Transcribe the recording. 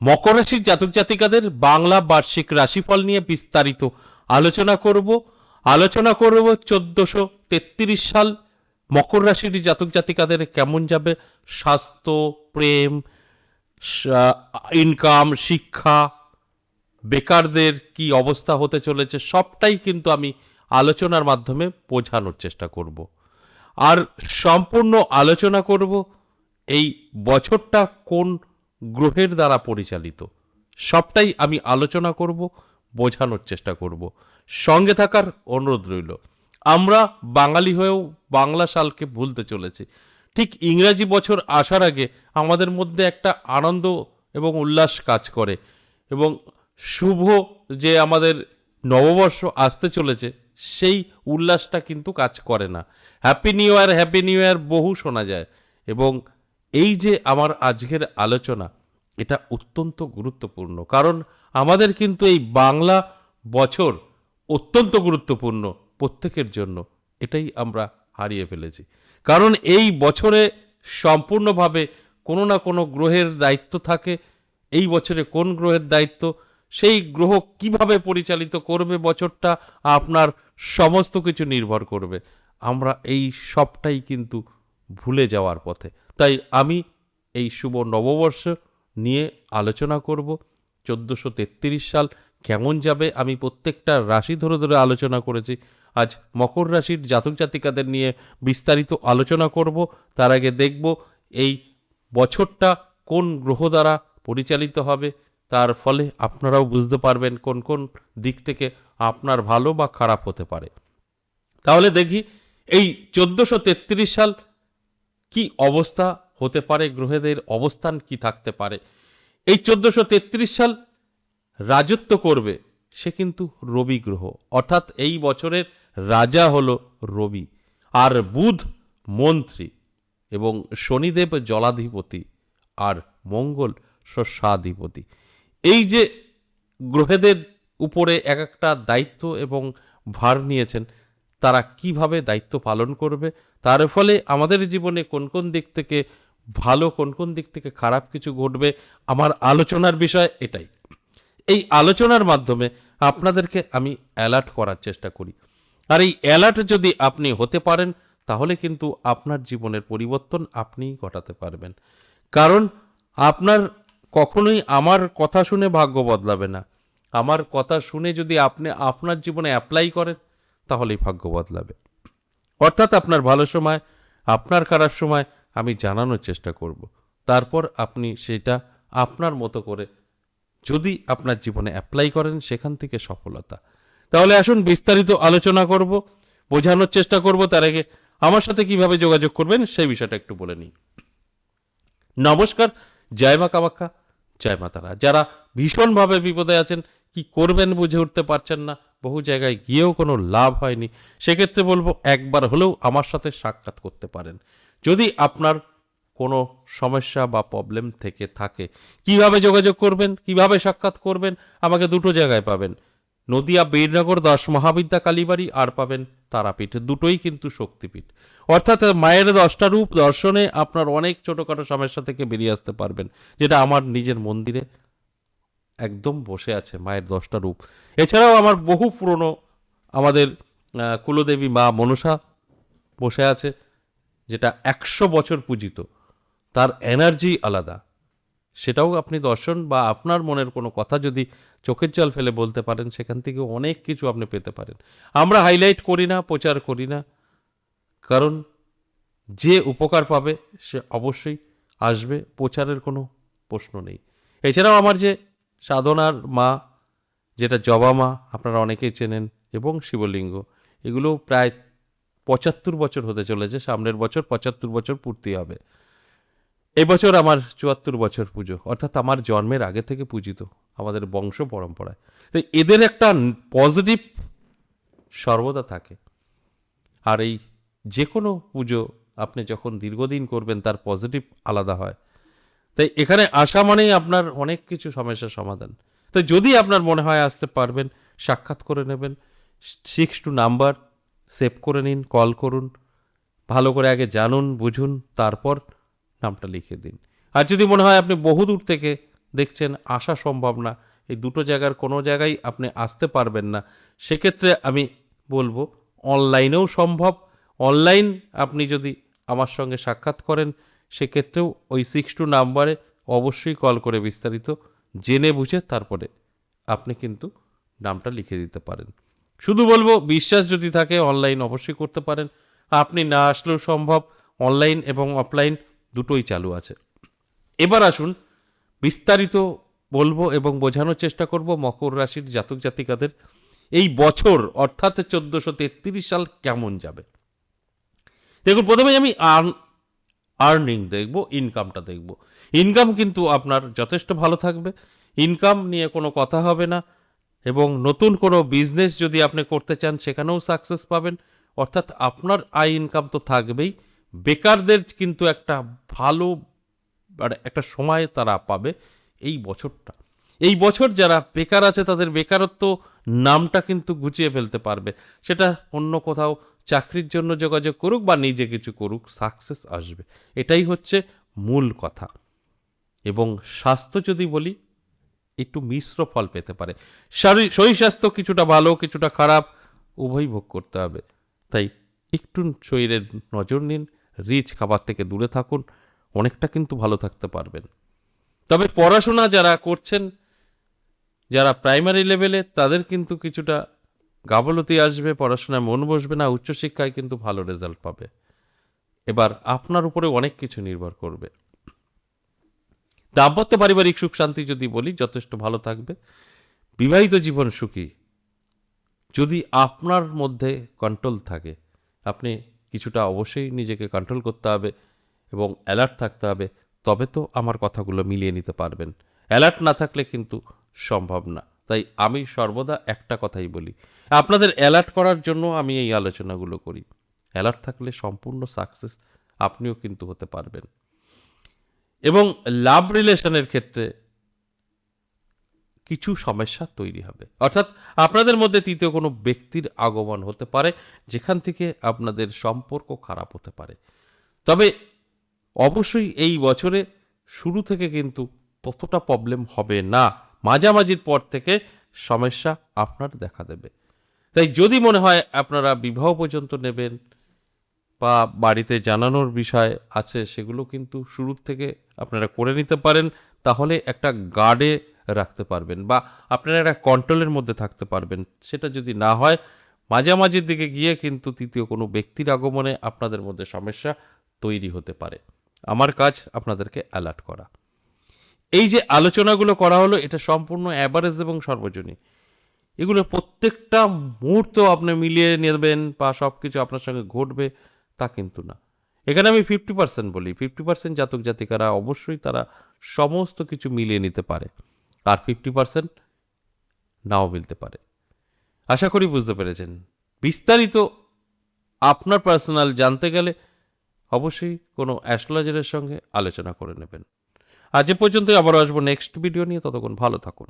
মকর রাশির জাতক জাতিকাদের বাংলা বার্ষিক রাশিফল নিয়ে বিস্তারিত আলোচনা করব। 1433 সাল মকর রাশির জাতক জাতিকাদের কেমন যাবে, স্বাস্থ্য, প্রেম, ইনকাম, শিক্ষা, বেকারদের কি অবস্থা হতে চলেছে, সবটাই কিন্তু আমি আলোচনার মাধ্যমে বোঝানোর চেষ্টা করব। আর সম্পূর্ণ আলোচনা করব এই বছরটা কোন গ্রহের দ্বারা পরিচালিত, সবটাই আমি আলোচনা করব, বোঝানোর চেষ্টা করব। সঙ্গে থাকার অনুরোধ রইল। আমরা বাঙালি হয়েও বাংলা সালকে ভুলতে চলেছি। ঠিক ইংরাজি বছর আসার আগে আমাদের মধ্যে একটা আনন্দ এবং উল্লাস কাজ করে, এবং শুভ যে আমাদের নববর্ষ আসতে চলেছে সেই উল্লাসটা কিন্তু কাজ করে না। Happy new year, happy new year বহু শোনা যায়। এবং এই যে আমার আজকের আলোচনা, এটা অত্যন্ত গুরুত্বপূর্ণ, কারণ আমাদের কিন্তু এই বাংলা বছর অত্যন্ত গুরুত্বপূর্ণ প্রত্যেকের জন্য। এটাই আমরা হারিয়ে ফেলেছি, কারণ এই বছরে সম্পূর্ণভাবে কোনো না কোনো গ্রহের দায়িত্ব থাকে। এই বছরে কোন গ্রহের দায়িত্ব, সেই গ্রহ কিভাবে পরিচালিত করবে বছরটা, আপনার সমস্ত কিছু নির্ভর করবে। আমরা এই সবটাই কিন্তু ভুলে যাওয়ার পথে। তাই আমি এই শুভ নববর্ষ নিয়ে আলোচনা করব। 1433 সাল কেমন যাবে আমি প্রত্যেকটা রাশি ধরে ধরে আলোচনা করেছি। আজ মকর রাশির জাতক জাতিকাদের নিয়ে বিস্তারিত আলোচনা করব। তার আগে দেখব এই বছরটা কোন গ্রহ দ্বারা পরিচালিত হবে, তার ফলে আপনারাও বুঝতে পারবেন কোন কোন দিক থেকে আপনার ভালো বা খারাপ হতে পারে। তাহলে দেখি এই 1433 সাল কি অবস্থা হতে পারে, গ্রহেদের অবস্থান কি থাকতে পারে। এই 1433 সাল রাজত্ব করবে সে কিন্তু রবি গ্রহ, অর্থাৎ এই বছরের রাজা হলো রবি, আর বুধ মন্ত্রী, এবং শনিদেব জলাধিপতি, আর মঙ্গল শস্যাধিপতি। এই যে গ্রহেদের উপরে এক একটা দায়িত্ব এবং ভার নিয়েছেন, তারা কিভাবে দায়িত্ব পালন করবে, তার ফলে আমাদের জীবনে কোন কোন দিক থেকে ভালো, কোন কোন দিক থেকে খারাপ কিছু ঘটবে, আমার আলোচনার বিষয় এটাই। এই আলোচনার মাধ্যমে আপনাদেরকে আমি অ্যালার্ট করার চেষ্টা করি। আর এই অ্যালার্ট যদি আপনি হতে পারেন, তাহলে কিন্তু আপনার জীবনের পরিবর্তন আপনিই ঘটাতে পারবেন। কারণ আপনার কখনোই আমার কথা শুনে ভাগ্য বদলাবে না। আমার কথা শুনে যদি আপনি আপনার জীবনে অ্যাপ্লাই করেন, তাহলেই ভাগ্য বদলাবে। অর্থাৎ আপনার ভালো সময়, আপনার খারাপ সময় আমি জানানোর চেষ্টা করব। তারপর আপনি সেটা আপনার মতো করে যদি আপনার জীবনে অ্যাপ্লাই করেন, সেখান থেকে সফলতা। তাহলে আসুন বিস্তারিত আলোচনা করব, বোঝানোর চেষ্টা করব। তার আগে আমার সাথে কিভাবে যোগাযোগ করবেন সেই বিষয়টা একটু বলে নিই। নমস্কার, জয় মা কামাখ্যা, জয় মা তারা। যারা ভীষণভাবে বিপদে আছেন, কি করবেন বুঝে উঠতে পারছেন না, বহু জায়গায় গিয়েও কোনো লাভ হয়নি, সেক্ষেত্রে বলবো একবার হলেও আমার সাথে সাক্ষাৎ করতে পারেন। যদি আপনার কোনো সমস্যা বা প্রবলেম থেকে থাকে, কিভাবে যোগাযোগ করবেন, কিভাবে সাক্ষাৎ করবেন, আমাকে দুটো জায়গায় পাবেন। নদিয়া বীরনগর 10 মহাবিদ্যা কালীবাড়ি, আর পাবেন তারাপীঠ, দুটোই কিন্তু শক্তিপীঠ। অর্থাৎ মায়ের 10টা রূপ দর্শনে আপনার অনেক ছোটোখাটো সমস্যা থেকে বেরিয়ে আসতে পারবেন, যেটা আমার নিজের মন্দিরে একদম বসে আছে মায়ের 10টা রূপ। এছাড়াও আমার বহু পুরনো আমাদের কুলদেবী মা মনসা বসে আছে, যেটা 100 বছর পূজিত, তার এনার্জি আলাদা। সেটাও আপনি দর্শন বা আপনার মনের কোনো কথা যদি চোখের জল ফেলে বলতে পারেন, সেখান থেকে অনেক কিছু আপনি পেতে পারেন। আমরা হাইলাইট করি না, প্রচার করি না, কারণ যে উপকার পাবে সে অবশ্যই আসবে, প্রচারের কোনো প্রশ্ন নেই। এছাড়াও আমার যে সাধনার মা, যেটা জবা মা, আপনারা অনেকেই চেনেন, এবং শিবলিঙ্গ, এগুলো প্রায় 75 বছর হতে চলেছে। সামনের বছর 75 বছর পূর্তি হবে। এবছর আমার 74 বছর পুজো, অর্থাৎ আমার জন্মের আগে থেকে পূজিত আমাদের বংশ পরম্পরায়। তো এদের একটা পজিটিভ সর্বদা থাকে। আর এই যে কোনো পুজো আপনি যখন দীর্ঘদিন করবেন, তার পজিটিভ আলাদা হয়। তাই এখানে আসা মানেই আপনার অনেক কিছু সমস্যার সমাধান। তো যদি আপনার মনে হয় আসতে পারবেন, সাক্ষাৎ করে নেবেন। 62 নাম্বার সেভ করে নিন, কল করুন, ভালো করে আগে জানুন বুঝুন, তারপর নামটা লিখে দিন। আর যদি মনে হয় আপনি বহুদূর থেকে দেখছেন আসা সম্ভব না, এই দুটো জায়গার কোনো জায়গায় আপনি আসতে পারবেন না, সেক্ষেত্রে আমি বলবো অনলাইনেও সম্ভব। অনলাইন আপনি যদি আমার সঙ্গে সাক্ষাৎ করেন, সেক্ষেত্রেও ওই 62 নাম্বারে অবশ্যই কল করে বিস্তারিত জেনে বুঝে তারপরে আপনি কিন্তু নামটা লিখে দিতে পারেন। শুধু বলবো বিশ্বাস যদি থাকে অনলাইন অবশ্যই করতে পারেন, আপনি না আসলেও সম্ভব, অনলাইন এবং অফলাইন দুটোই চালু আছে। এবার আসুন বিস্তারিত বলবো এবং বোঝানোর চেষ্টা করব মকর রাশির জাতক জাতিকাদের এই বছর অর্থাৎ 1433 সাল কেমন যাবে। দেখুন, প্রথমে আমি আর্নিং দেখব, ইনকামটা দেখব। ইনকাম কিন্তু আপনার যথেষ্ট ভালো থাকবে, ইনকাম নিয়ে কোনো কথা হবে না, এবং নতুন কোনো বিজনেস যদি আপনি করতে চান সেখানেও সাকসেস পাবেন। অর্থাৎ আপনার আয় ইনকাম তো থাকবেই, বেকারদের কিন্তু একটা ভালো একটা সময় তারা পাবে এই বছরটা। এই বছর যারা বেকার আছে তাদের বেকারত্ব নামটা কিন্তু গুছিয়ে ফেলতে পারবে, সেটা অন্য কোথাও চাকরির জন্য যোগাযোগ করুক বা নিজে কিছু করুক, সাকসেস আসবে, এটাই হচ্ছে মূল কথা। এবং স্বাস্থ্য যদি বলি, একটু মিশ্র ফল পেতে পারে। শরীর স্বাস্থ্য কিছুটা ভালো কিছুটা খারাপ উভয়ই ভোগ করতে হবে, তাই একটু শরীরের নজর নিন, রিচ খাবার থেকে দূরে থাকুন, অনেকটা কিন্তু ভালো থাকতে পারবেন। তবে পড়াশোনা যারা করছেন, যারা প্রাইমারি লেভেলে, তাদের কিন্তু কিছুটা গাফলতি আসবে, পড়াশোনায় মন বসবে না, উচ্চশিক্ষায় কিন্তু ভালো রেজাল্ট পাবে। এবার আপনার উপরে অনেক কিছু নির্ভর করবে। দাম্পত্য পারিবারিক সুখ শান্তি যদি বলি, যথেষ্ট ভালো থাকবে। বিবাহিত জীবন সুখী, যদি আপনার মধ্যে কন্ট্রোল থাকে, আপনি কিছুটা অবশ্যই নিজেকে কন্ট্রোল করতে হবে এবং অ্যালার্ট থাকতে হবে, তবে তো আমার কথাগুলো মিলিয়ে নিতে পারবেন। অ্যালার্ট না থাকলে কিন্তু সম্ভব না। তাই আমি সর্বদা একটা কথাই বলি, আপনাদের অ্যালার্ট করার জন্য আমি এই আলোচনাগুলো করি। অ্যালার্ট থাকলে সম্পূর্ণ সাকসেস আপনিও কিন্তু হতে পারবেন। এবং লাভ রিলেশনের ক্ষেত্রে কিছু সমস্যা তৈরি হবে, অর্থাৎ আপনাদের মধ্যে তৃতীয় কোনো ব্যক্তির আগমন হতে পারে, যেখান থেকে আপনাদের সম্পর্ক খারাপ হতে পারে। তবে অবশ্যই এই বছরে শুরু থেকে কিন্তু ততটা প্রবলেম হবে না, মাঝামাঝির পর থেকে সমস্যা আপনার দেখা দেবে। তাই যদি মনে হয় আপনারা বিবাহ পর্যন্ত নেবেন বা বাড়িতে জানানোর বিষয় আছে, সেগুলো কিন্তু শুরুর থেকে আপনারা করে নিতে পারেন, তাহলে একটা গার্ডে রাখতে পারবেন বা আপনারা একটা কন্ট্রোলের মধ্যে থাকতে পারবেন। সেটা যদি না হয়, মাঝামাঝির দিকে গিয়ে কিন্তু তৃতীয় কোনো ব্যক্তির আগমনে আপনাদের মধ্যে সমস্যা তৈরি হতে পারে। আমার কাজ আপনাদেরকে অ্যালার্ট করা। এই যে আলোচনাগুলো করা হলো, এটা সম্পূর্ণ অ্যাভারেজ এবং সর্বজনীন। এগুলো প্রত্যেকটা মুহূর্ত আপনি মিলিয়ে নেবেন বা সব কিছু আপনার সঙ্গে ঘটবে তা কিন্তু না। এখানে আমি 50% বলি, 50% জাতক জাতিকারা অবশ্যই তারা সমস্ত কিছু মিলিয়ে নিতে পারে, আর 50% নাও মিলতে পারে। আশা করি বুঝতে পেরেছেন। বিস্তারিত আপনার পার্সোনাল জানতে গেলে অবশ্যই কোনো অ্যাস্ট্রোলজারের সঙ্গে আলোচনা করে নেবেন। আজ এ পর্যন্তই, আবারও আসবো নেক্সট ভিডিও নিয়ে। ততক্ষণ ভালো থাকুন।